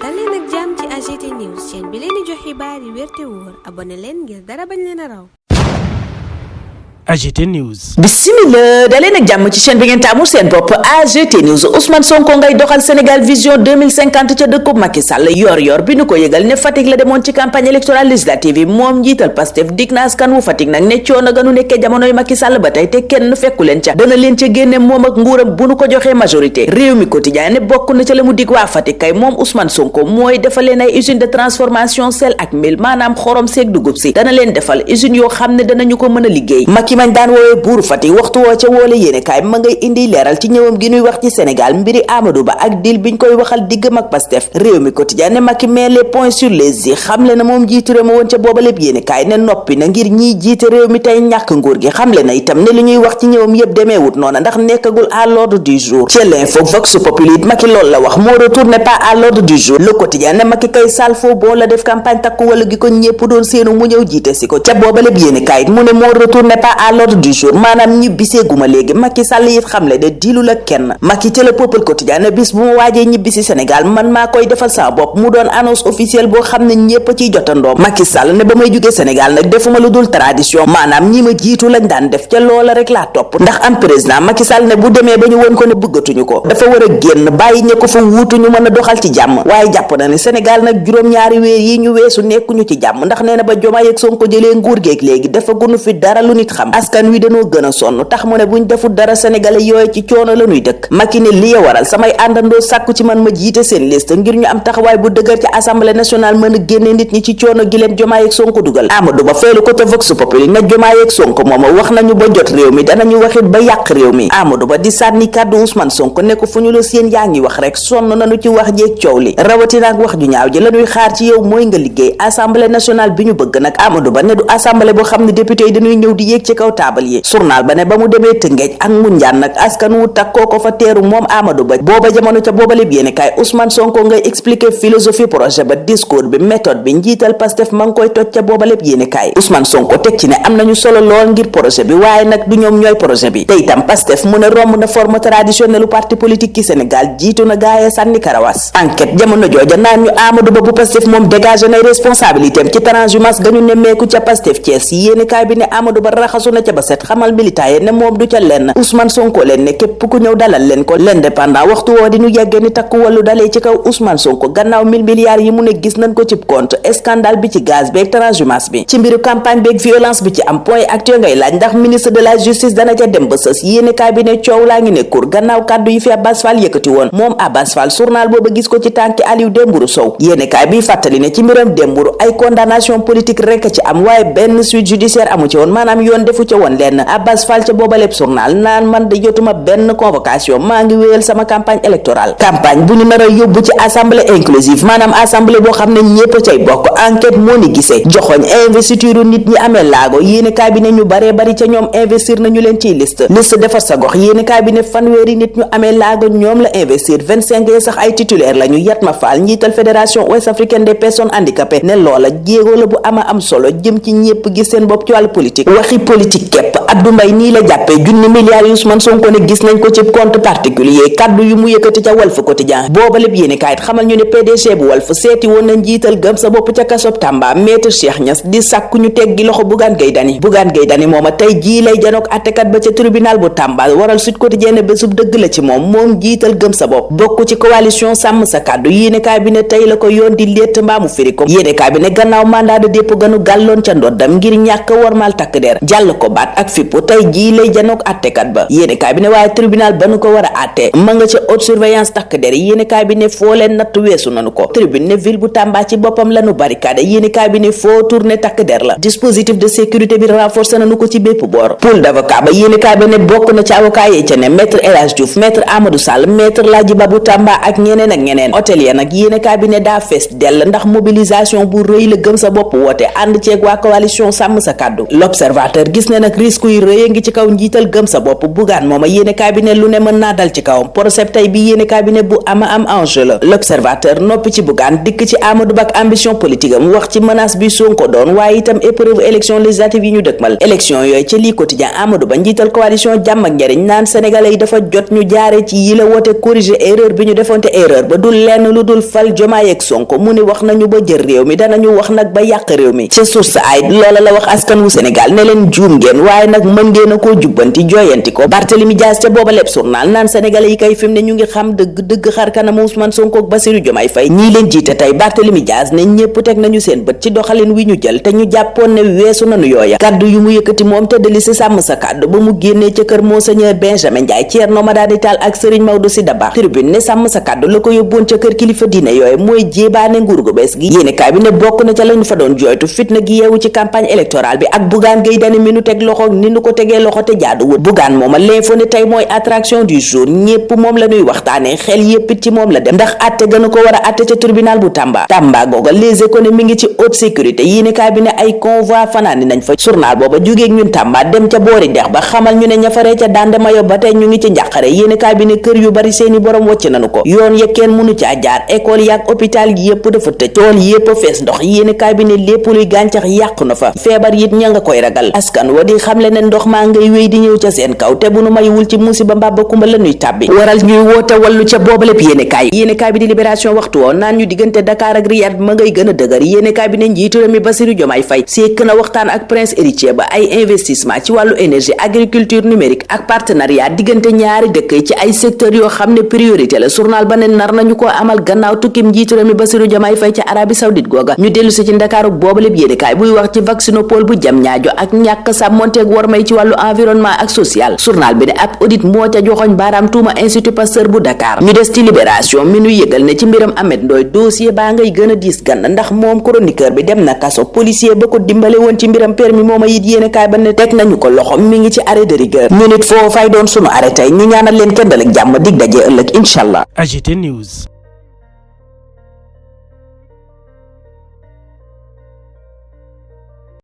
dal leen ak jàmm ci AGT News chaîne bi leen di jox xibaar yi wér te wóor abonné leen ngir dara bañ leen a raw. AGT News. Bismillah daleen ak jàmm ci chaîne bi ngeen taamu seen bopp AGT News. Ousmane Sonko ngay doxal Sénégal vision 2050 ca dëkkub Macky Sall yor bi nu ko yëgal ne Fatick la demoon ci campagne électorale législative yi moom njiital Pastef dig na askan wu Fatick nag ne coono ganu nekkee jamonoy Macky Sall ba tey te kenn fekku leen ca dana leen ca génne moom ak nguuram bu nu ko joxee majorité. réew mi quotidien ne bokk na ca la mu dig waa Fatick kay moom Ousmane Sonko mooy defal leen ay usine de transformation sel ak mil maanaam xorom seeg dugub si dana leen defal usine yoo xam ne danañu ko mën a liggéey. mañ daan woowee buuru Fatick waxtu woo ca woole yéene kaay ma ngay indi leeral ci ñëwam gi ñuy wax ci Sénégal mbiri Amadou Ba ak dil biñ koy waxal diggam ak Pastef. réew mi quotidien ne Macky met les points sur les i xamle na moom jiitu réew ma woon ca booba lépp yéene kaay ne noppi na ngir ñiy jiite réew mi tey ñàkk nguur gi xamle na itam ne li ñuy wax ci ñëwam yépp demeewut noona ndax nekkagul à l'ordre du jour. ci l'info Vox Populi it Macky loolu la wax moo retourne pas à l'ordre du jour. le quotidien ne Macky kay salfo boo la def campagne takku wala gi ko ñépp doon seenu mu ñëw jiite si ko ca booba lépp yéene kaay it mu ne moo retourne pas à l'ordre du jour maanaam ñibbisee guma léegi Macky Sall it xamle de diilu la kenn. Macky ci le peuple quotidien ne bis bu ma waajee ñibbisi Sénégal man maa koy defal sama bopp mu doon annonce officielle boo xam ne ñépp ciy jotandoom. Macky Sall ne ba may jógee Sénégal nag defuma lu dul tradition maanaam ñi ma jiitu lañ daan def ca loola rek laa topp ndax am président Macky Sall ne bu demee ba ñu woon ko ne bëggatuñu ko dafa war a génn bàyyi ñe ko fa wuutu ñu mën a doxal ci jàmm waaye jàpp na ne Sénégal nag juróom-ñaari weer yi ñu weesu nekkuñu ci jàmm ndax nee na ba Diomaye ak Sonko jëlee nguur geeg léegi dafa gunu fi dara lu nit xam askan wi dañoo gën a sonn tax mu ne buñ deful dara sénégalais yooyu ci coono la ñuy dëkk. Macky ne li waral samay àndandoo sàkku ci man ma jiite seen liste ngir ñu am taxawaay bu dëgër ci assemblée nationale mën a génne nit ñi ci coono gi leen Diomaye ak Sonko dugal. Amadou Ba feelu ko te Vox Populi ne Diomaye ak Sonko moom wax nañu ba jot réew mi danañu waxit ba yàq réew mi. Amadou Ba di sànni kàddu Ousmane Sonko ne ko fu ñu la seen yaa ngi wax rek sonn nañu ci wax jeeg coow li rawatina ak wax ju ñaaw ji la ñuy xaar ci yow mooy nga liggéey assemblée nationale bi ñu bëgg nag. Amadou Ba ne du assemblée boo xam ne député yi dañuy ñëw di yéeg ci kaw taabal yi. journal ba ne ba mu demee Tëngéej ak Ngunjaan nag askan wu takkoo ko fa teeru moom Amadou Ba booba jamono ca booba lépp yéene kaay Ousmane Sonko ngay expliquer philosophie projet ba discours bi méthode bi njiital Pastef ma ngi koy toj ca booba lépp yéene kaay Ousmane Sonko teg ci ne am nañu solo lool ngir projet bi waaye nag du ñoom ñooy projet bi te itam Pastef mu ne romb na forme traditionnelle parti politique ci Sénégal jiitu na gaayee sànni karawas. Enquête jamono jooja naan ñu Amadou Ba bu Pastef moom dégagé na responsabilité am ci transhumance ga ñu nemmeeku ca Pastef Thiès yéene kaay bi ne Amadou Ba raxasu na ca ba set xamal militant yi ne moom du ca lenn Ousmane Sonko leen ne képp ku ñëw dalal leen ko. L'Indépendant waxtu woo di ñu yeggee ni takku wàllu dalee ci kaw Ousmane Sonko gannaaw 1000 milliards yi mu ne gis nañ ko ci compte scandale bi ci gaz beeg transhumance bi ci mbiru campagne beeg violence bi ci am point actuel ngay laaj ndax ministre de la justice dana ca dem ba sës yéene kaay bi ne coow laa ngi ne kur gannaaw kàddu yi fi Abbas Fall yëkkati woon moom Abbas Fall journal booba gis ko ci tànki Aliou Dembourou Sow yéene kaay bi fàttali ne ci mbiram Dembourou ay condamnation politique rek ci am waaye benn suite judiciaire amu ci woon maanaam yoon defu ca woon lenn Abbas Fall ca booba lépp journal naan man de jotuma benn convocation maa ngi wéyal sama campagne électorale campagne bu ñu nar a yóbbu ci assemblée inclusive maanaam assemblée boo xam ne ñépp a cay bokk enquête moo ni gisee joxoñ investiture nit ñi amee laago yéene kaay bi ne ñu baree bari ca ñoom investir nañu leen ciy liste defar sa gox yéene kaay bi ne fanweeri nit ñu amee laago ñoom la investir 25 yi sax ay titulaire lañu Yatma Fall njiital fédération ouest africaine des personnes handicapées ne loola jéego la bu ama am solo jëm ci ñépp gis seen bopp ci wàllu politique waxi politique képp Abdou Mbaye nii la jàppee junni milliards yu Ousmane Sonko ne gis nañ ko ci compte particulier kaddu yu mu yëkkati ca Walf Quotidien booba lépp yéene kaay xamal ñu ne PDG bu Walf seeti woon na njiital gëm sa bopp ca kasob Tamba maître Cheikh Niass di sàkku ñu teggi loxo Bougane Gueye Dany mooma tey jii lay janook attekat ba ca tribunal bu Tamba waral Sud Quotidien ne bésub dëgg la ci moom njiital gëm sa bopp bokk ci coalition sàmm sa kàddu yéene kaay bi ne tey la ko yoon di létt mbaamu firi ko yéene kaay bi ne gannaaw mandat de dépôt ganu gàlloon ca ndoddam ngir ñàkk warmal takk der jàll ko baat ak fippu tey jii lay janook attekat ba yéene kaay bi ne waaye tribunal ba nu ko war a atte ma nga ca haute surveillance takk der yéene kaay bi ne foo leen natt weesu nanu ko tribune ne ville bu Tamba ci boppam lanu barricade yéene kaay bi ne foo tourné takk der la dispositif de sécurité bi renforcé nanu ko ci bépp boor pool d'avocat ba yéene kaay bi ne bokk na ci avocat yi ca ne maître El Hadj Diouf maître Amadou Sall maître Ladji Babou Tamba ak ñeneen ak ñeneen hôtel ya nag yéene kaay bi ne daa fees dell ndax mobilisation bu rëy la gëm sa bopp woote ànd ceeg waa coalition sàmm sa kàddu l'observateur gis ne nag risque kuy rëy ngi ci kaw njiital gëm sa bopp Bougane mooma yéene cabinet lu ne mën naa dal ci kawam procès tey bi yéene cabinet bu ama am enjeu la. L'Observateur noppi ci Bougane dikk ci Amadou Ba ak ambition politique am wax ci menace bi Sonko doon waaye itam épreuve élection législative yi ñu dëkkmal élection yooyu ci lii quotidien Amadou Ba njiital coalition jàmm ak njariñ naan sénégalais yi dafa jot ñu jaare ci yi la woote corriger erreur bi ñu defoon te erreur ba dul lenn lu dul fal Diomaye ak Sonko mu ni wax nañu ba jël réew mi danañu wax nag ba yàq réew mi ca source ay loola la wax askan wu Sénégal ne leen juum ngeen waaye nag mën ngeen a koo jubbanti jooyanti ko Barthélémy Dias ca booba lépp journal naan sénégalais yi kay fi mu ne ñu ngi xam dëgg xar kanamu Ousmane Sonko ak Bassirou Diomaye Faye ñii leen jiite tey Barthélémy Dias ne ñépp teg nañu seen bët ci doxalin wi ñu jël te ñu jàppoon ne weesu nañu yooya kaddu yu mu yëkkati moom te dali si sàmm sa kaddu ba mu génnee ca kër Monseigneur Benjamin Ndiaye Thierno Madani Tall ak Serigne Maodo Sy Dabakh Tribune ne sàmm sa kaddu la ko yóbboon ca kër kilifa diine yooyu mooy jéebaane nguur gu bees gi yéene kaay bi ne bokk na ca lañu fa doon jooytu fitna gi yeewu ci campagne électorale bi ak Bougane Gueye Dany mi nu teg loxo ni nu ko tegee loxo te jaaduwul Bougane mooma l'info ne tey mooy attraction du jour ñépp moom la ñuy waxtaane xel yéppit ci moom la dem ndax atte gën a ko war a atte ca tribunal bu Tamba googa Les Échos mi ngi ci haute sécurité yéene kaay bi ne ay convoi fanaani nañ fa journal booba jógeeg ñun Tamba dem ca boori dex ba xamal ñu ne ñafaree ca dande mayo ba tey ñu ngi ci njàqare yéene kaay bi ne kër yu bari seeni borom wàcc nañu ko yoon ya kenn mënu caa jaar école yaak hôpital yépp dafa tëj tool yépp fees ndox yéene kaay bi ne lépp luy gàncax yàqu na fa feebar it ña nga koy ragal askan wa di xamle ne ndox maa ngay wéy di ñëw ca seen kaw te bu nu maywul ci musiba mbàbba kumba la ñuy tàbbi waral ñuy woote wallu ca booba lépp yéene kaay bi di Libération waxtu woon naan ñu diggante Dakar ak Riyad ma ngay gën a dëgër yéene kaay bi ne njiitu réew mi Bassirou Diomaye Faye sekk na waxtaan ak prince héritier ba ay investissement ci wàllu énergie agriculture numérique ak partenariat diggante ñaari dëkk ci ay secteurs yoo xam ne priorité la journal ba ne nar nañu ko amal gannaaw tukkim njiitu réew mi Bassirou Diomaye Faye ca Arabie Saoudite googa ñu dellu si ci Ndakaaru booba lépp yéene kaay buy wax ci vaccinopole bu jam ñaajo ak ñàkk sàmmonteeg war may ci wàllu environnement ak social journal bi ne ab audit moo ca joxoñ baaraam tuuma Institut Pasteur bu Dakar ñu des ci Libération mi nu yëgal ne ci mbiram Ahmed Ndoye dossier baa ngay gën a diis gann ndax moom chroniqueur bi dem na kaso policier ba ko dimbale woon ci mbiram permis mooma it yéene kaay ba ne teg nañu ko loxo mi ngi ci arrêt de rigueur ñu nit foo fay doon sunu arrêt tey ñu ñaanal leen kendal ak jàmm dig daje ëllëg incha allah. AGT News.